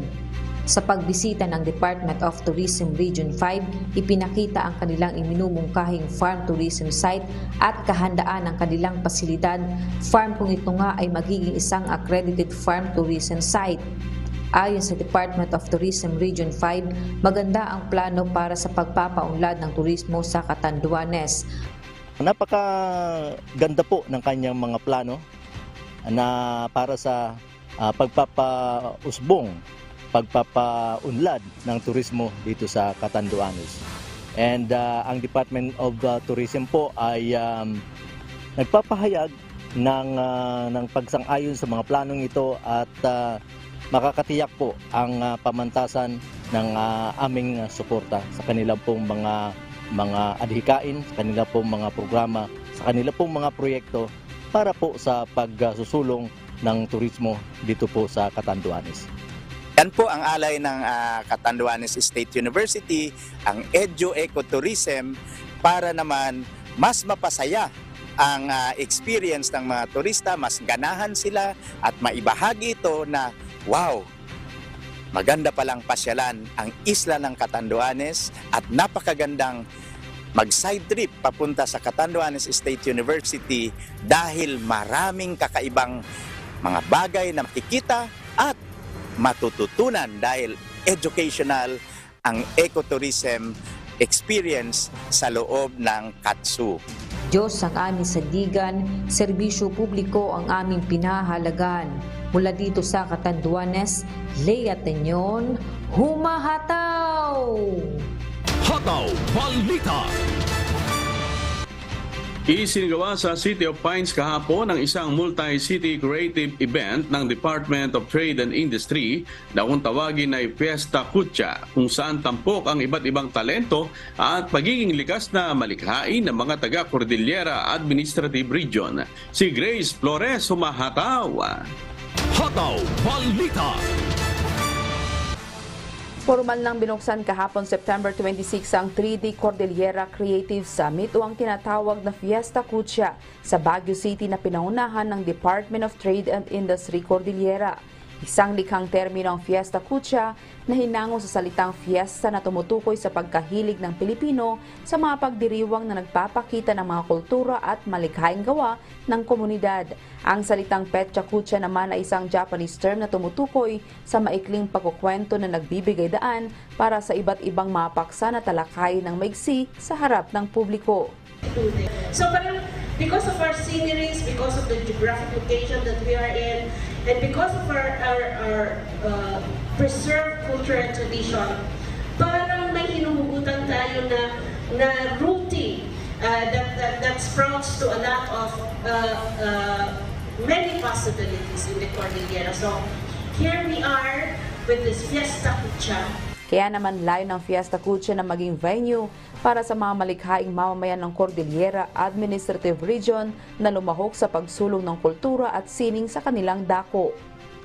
Sa pagbisita ng Department of Tourism Region 5, ipinakita ang kanilang iminumungkahing farm tourism site at kahandaan ng kanilang pasilidad. Farm kung ito nga ay magiging isang accredited farm tourism site. Ayon sa Department of Tourism Region 5, maganda ang plano para sa pagpapaunlad ng turismo sa Catanduanes. Napakaganda po ng kanyang mga plano na para sa pagpapausbong, pagpapaunlad ng turismo dito sa Catanduanes. And ang Department of Tourism po ay nagpapahayag ng pagsang-ayon sa mga planong ito at makakatiyak po ang pamantasan ng aming suporta sa kanilang pong mga adhikain, sa kanilang pong mga programa, sa kanilang pong mga proyekto para po sa pagsusulong ng turismo dito po sa Catanduanes. Yan po ang alay ng Catanduanes State University, ang Eco-Tourism, para naman mas mapasaya ang experience ng mga turista, mas ganahan sila at maibahagi ito na, wow, maganda palang pasyalan ang isla ng Catanduanes at napakagandang mag-side trip papunta sa Catanduanes State University dahil maraming kakaibang mga bagay na makikita at matututunan dahil educational ang ecotourism experience sa loob ng KATSU. Diyos ang aming sandigan, serbisyo publiko ang aming pinahalagan. Mula dito sa Catanduanes, Lea Tanyon, humahataw! Hataw Balita. Isinagawa sa City of Pines kahapon ang isang multi-city creative event ng Department of Trade and Industry na kung tawagin ay Fiesta Kutya, kung saan tampok ang iba't ibang talento at pagiging likas na malikhain ng mga taga-Cordillera Administrative Region. Si Grace Flores humahataw. Hataw Balita. Formal nang binuksan kahapon September 26 ang 3D Cordillera Creative Summit o ang tinatawag na Fiesta Kutya sa Baguio City na pinaunahan ng Department of Trade and Industry Cordillera. Isang likhang termino ang Fiesta Kutya na hinango sa salitang fiesta na tumutukoy sa pagkahilig ng Pilipino sa mga pagdiriwang na nagpapakita ng mga kultura at malikhaing gawa ng komunidad. Ang salitang Petsa Kutya naman ay isang Japanese term na tumutukoy sa maikling pagkukwento na nagbibigay daan para sa iba't ibang mapaksa na talakay ng maigsi sa harap ng publiko. So parang because of our sceneries, because of the geographic location that we are in, and because of our preserved culture and tradition, parang may hinuhugutan tayo na rooting that sprouts to a lot of many possibilities in the Cordillera. So here we are with this Fiesta Kucha. Kaya naman layo ng Fiesta Kucha na maging venue para sa mga malikhaing mamamayan ng Cordillera Administrative Region na lumahok sa pagsulong ng kultura at sining sa kanilang dako.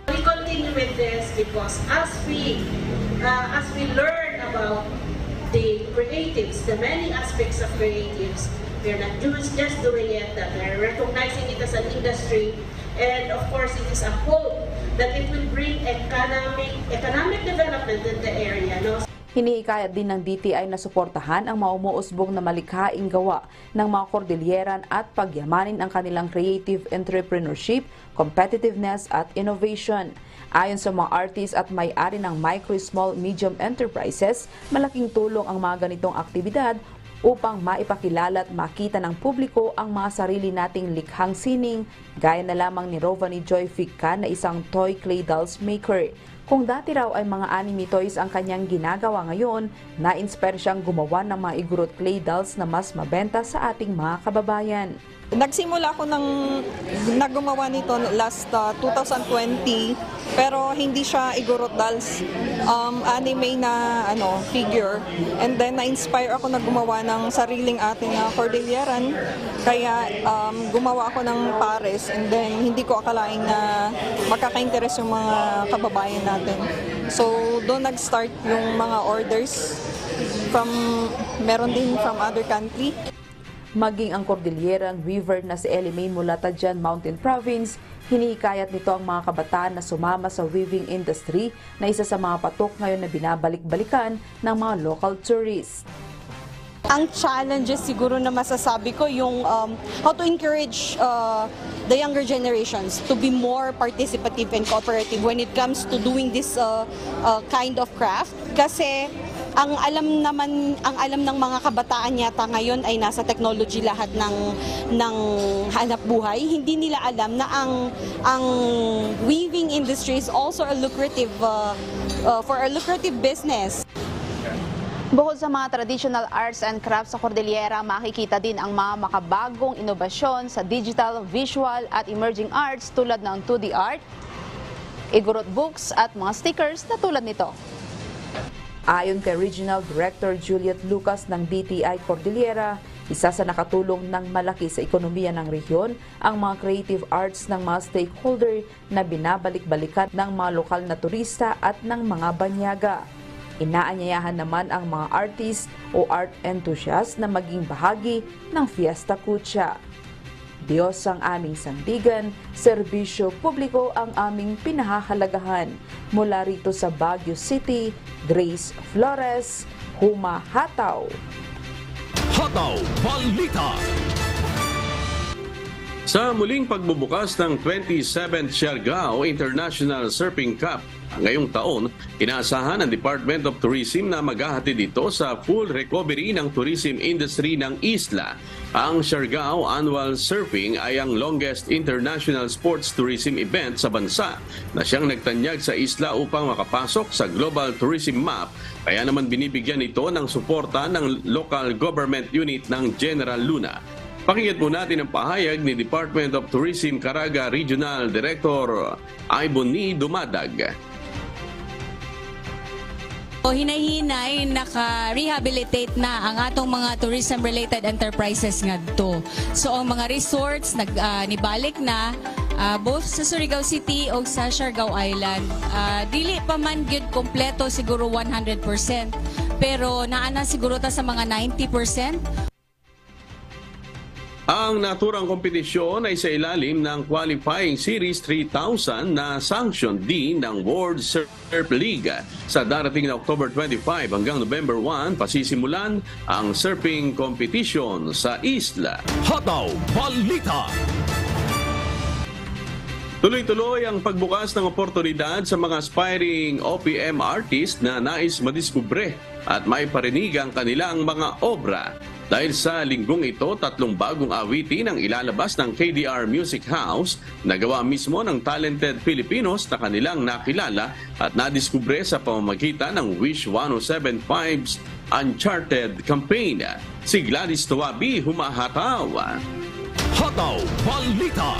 We continue with this because as we learn about the creatives, the many aspects of creatives, we're not just doing it, that we're recognizing it as an industry, and of course it is a hope that it will bring economic development in the area. No? Hinihikayat din ng DTI na suportahan ang mga umuusbong na malikhaing gawa ng mga Cordilleran at pagyamanin ang kanilang creative entrepreneurship, competitiveness at innovation. Ayon sa mga artists at may-ari ng micro, small, medium enterprises, malaking tulong ang mga ganitong aktibidad upang maipakilala at makita ng publiko ang mga sarili nating likhang sining, gaya na lamang ni Rovani Joy Ficca na isang toy clay dolls maker. Kung dati raw ay mga anime toys ang kanyang ginagawa ngayon, na-inspire siyang gumawa ng mga igurot clay dolls na mas mabenta sa ating mga kababayan. Nagsimula ako gumawa nito last 2020, pero hindi siya igurot dolls, anime na figure. And then na-inspire ako na gumawa ng sariling ating Cordilleran, kaya gumawa ako ng pares, and then hindi ko akalain na makaka-interest yung mga kababayan natin. So doon nag-start yung mga orders meron din from other country. Maging ang Cordilleran weaver na si Ellie May mula Tadjan Mountain Province, hinihikayat nito ang mga kabataan na sumama sa weaving industry na isa sa mga patok ngayon na binabalik-balikan ng mga local tourists. Ang challenges siguro na masasabi ko yung how to encourage the younger generations to be more participative and cooperative when it comes to doing this kind of craft. Kasi ang alam ng mga kabataan yata ngayon ay nasa technology lahat ng hanap buhay. Hindi nila alam na ang weaving industry is also a lucrative for a lucrative business. Bukod sa mga traditional arts and crafts sa Cordillera, makikita din ang mga makabagong inobasyon sa digital, visual at emerging arts tulad ng 2D art, igurot books at mga stickers na tulad nito. Ayon kay Regional Director Juliet Lucas ng DTI Cordillera, isa sa nakatulong ng malaki sa ekonomiya ng rehiyon ang mga creative arts ng mga stakeholder na binabalik-balikan ng mga lokal na turista at ng mga banyaga. Inaanyayahan naman ang mga artist o art enthusiast na maging bahagi ng Fiesta Kucha. Diyos ang aming sandigan, serbisyo publiko ang aming pinahahalagahan. Mula rito sa Baguio City, Grace Flores, Huma Hataw. Hataw Balita. Sa muling pagbubukas ng 27th Siargao International Surfing Cup ngayong taon, inaasahan ng Department of Tourism na maghahatid dito sa full recovery ng tourism industry ng isla. Ang Siargao Annual Surfing ay ang longest international sports tourism event sa bansa na siyang nagtanyag sa isla upang makapasok sa global tourism map. Kaya naman binibigyan ito ng suporta ng local government unit ng General Luna. Pakinggan po natin ang pahayag ni Department of Tourism Caraga Regional Director Iboni Dumadag. Hinay-hinay, naka-rehabilitate na ang atong mga tourism-related enterprises ngadto. So ang mga resorts nibalik na both sa Surigao City o sa Siargao Island. Dili pa man gyud kompleto siguro 100%, pero naana siguro ta sa mga 90%. Ang naturang kompetisyon ay sa ilalim ng Qualifying Series 3000 na sanction din ng World Surf League. Sa darating na October 25 hanggang November 1, pasisimulan ang surfing competition sa isla. Hataw Balita. Tuloy-tuloy ang pagbukas ng oportunidad sa mga aspiring OPM artist na nais madiskubre at may parinig ang kanilang mga obra. Dahil sa linggong ito, 3 bagong awitin ang ilalabas ng KDR Music House na gawa mismo ng talented Filipinos na kanilang nakilala at nadiskubre sa pamamagitan ng Wish 107.5's Uncharted campaign. Si Gladys Tuwabi, humahataw. Hataw Balita.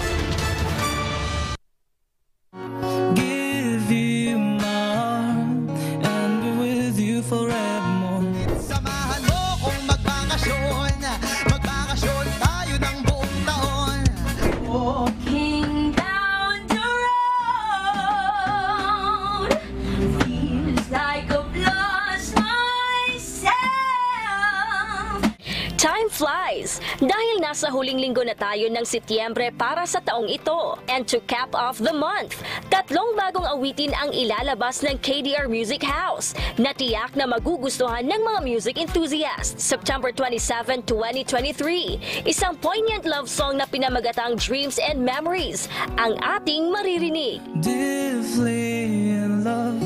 Time flies dahil nasa huling linggo na tayo ng Setyembre para sa taong ito. And to cap off the month, 3 bagong awitin ang ilalabas ng KDR Music House na tiyak na magugustuhan ng mga music enthusiasts. September 27, 2023, isang poignant love song na pinamagatang Dreams and Memories ang ating maririnig. Deeply in love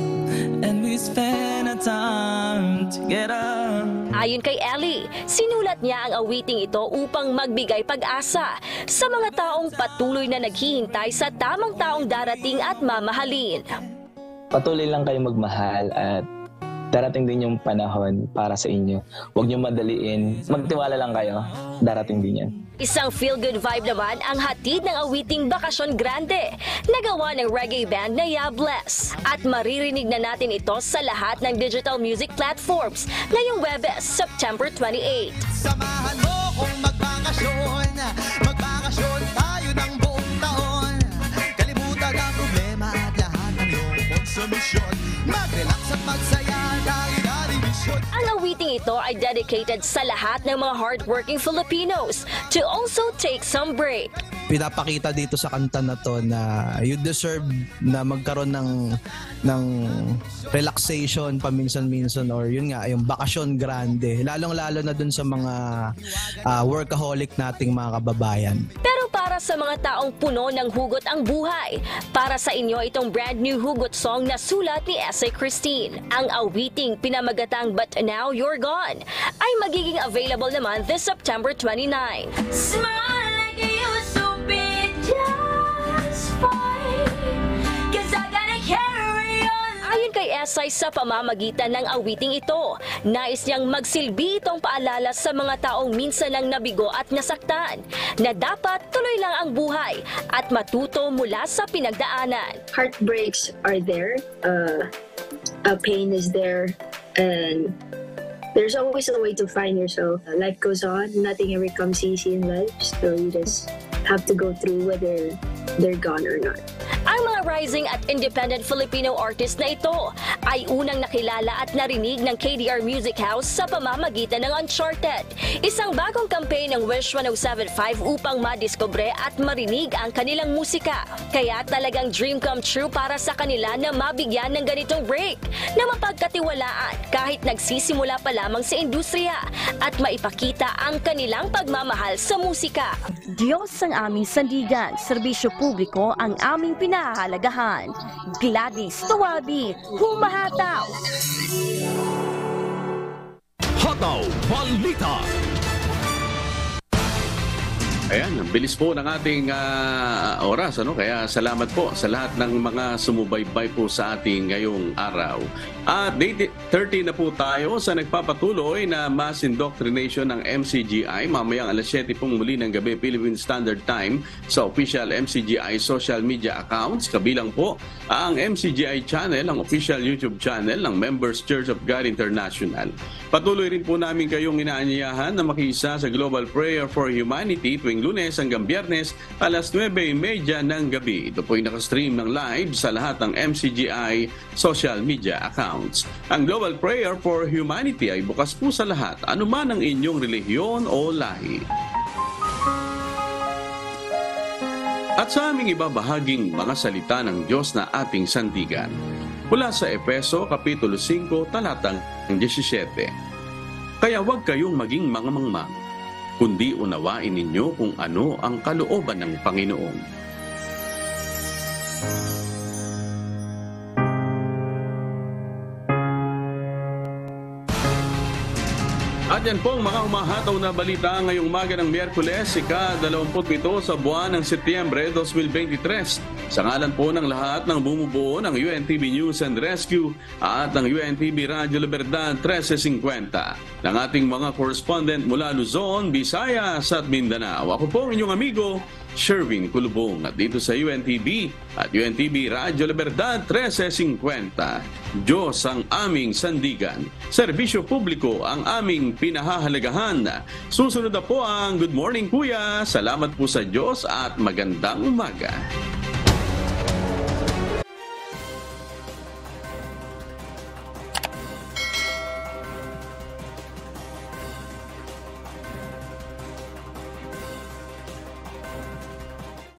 and we spend our time together. Ayon kay Ellie, sinulat niya ang awiting ito upang magbigay pag-asa sa mga taong patuloy na naghihintay sa tamang taong darating at mamahalin. Patuloy lang kayo magmahal at darating din yung panahon para sa inyo. Huwag niyo madaliin. Magtiwala lang kayo. Darating din yan. Isang feel-good vibe naman ang hatid ng awiting Bakasyon Grande na gawa ng reggae band na Yabless. At maririnig na natin ito sa lahat ng digital music platforms ngayong Webes, September 28. Samahan mo kung magbakasyon, magbakasyon tayo ng buong taon. Kalimutan ang problema at lahat ng iyong solusyon. Mag-relax at magsaya dahil ating misyon. Ang awiting ito ay dedicated sa lahat ng mga hardworking Filipinos to also take some break. Pinapakita dito sa kanta na to na you deserve na magkaroon ng relaxation paminsan-minsan or yun nga, yung bakasyon grande. Lalong-lalo na dun sa mga workaholic nating mga kababayan. Pero para sa mga taong puno ng hugot ang buhay, para sa inyo itong brand new hugot song na sulat ni S.A. Christine. Ang awiting pinamagatang But Now You're Gone ay magiging available naman this September 29. Smile like you used to be just fine, 'cause I gotta carry on. Ayon kay Esay sa pamamagitan ng awiting ito, nais niyang magsilbi itong paalala sa mga taong minsan lang nabigo at nasaktan na dapat tuloy lang ang buhay at matuto mula sa pinagdaanan. Heartbreaks are there, pain is there, and there's always a way to find yourself. Life goes on, nothing ever comes easy in life, so you just have to go through whether they're gone or not. Ang mga rising at independent Filipino artist na ito ay unang nakilala at narinig ng KDR Music House sa pamamagitan ng Uncharted, isang bagong campaign ng Wish 1075 upang madiskubre at marinig ang kanilang musika. Kaya talagang dream come true para sa kanila na mabigyan ng ganitong break na mapagkatiwalaan kahit nagsisimula pa lamang sa industriya at maipakita ang kanilang pagmamahal sa musika. Diyos ang aming sandigan, serbisyo publiko ang aming pinahahalagahan. Gladys Tuwabi, humahataw! Hataw Balita. Ayan, ang bilis po ng ating oras. Kaya salamat po sa lahat ng mga sumubaybay po sa ating ngayong araw. At 30 na po tayo sa nagpapatuloy na mass indoctrination ng MCGI. Mamayang alas 7 pong muli ng gabi Philippine Standard Time sa official MCGI social media accounts. Kabilang po ang MCGI channel, ang official YouTube channel ng Members Church of God International. Patuloy rin po namin kayong inaanyayahan na makiisa sa Global Prayer for Humanity tuwing Lunes hanggang Biyernes alas 9:30 ng gabi. Ito po ay nakastream ng live sa lahat ng MCGI social media accounts. Ang Global Prayer for Humanity ay bukas po sa lahat, anuman ang inyong relihiyon o lahi. At sa aming ibabahaging mga salita ng Diyos na ating sandigan, mula sa Efeso Kapitulo 5, talatang 17. Kaya huwag kayong maging mga mangmang, kundi unawain ninyo kung ano ang kalooban ng Panginoon. At yan po ang mga umahataw na balita ngayong umaga ng Miyerkules, ika-27 sa buwan ng Setyembre 2023. Sa ngalan po ng lahat ng bumubuo ng UNTV News and Rescue at ng UNTV Radyo Libertad 1350 ng ating mga correspondent mula Luzon, Visayas at Mindanao. Ako po ang inyong amigo, Sherwin Kulubong, at dito sa UNTV at UNTV Radyo Libertad 1350. Diyos ang aming sandigan, serbisyo publiko ang aming pinahahalagahan. Susunod na po ang Good Morning Kuya. Salamat po sa Diyos at magandang umaga.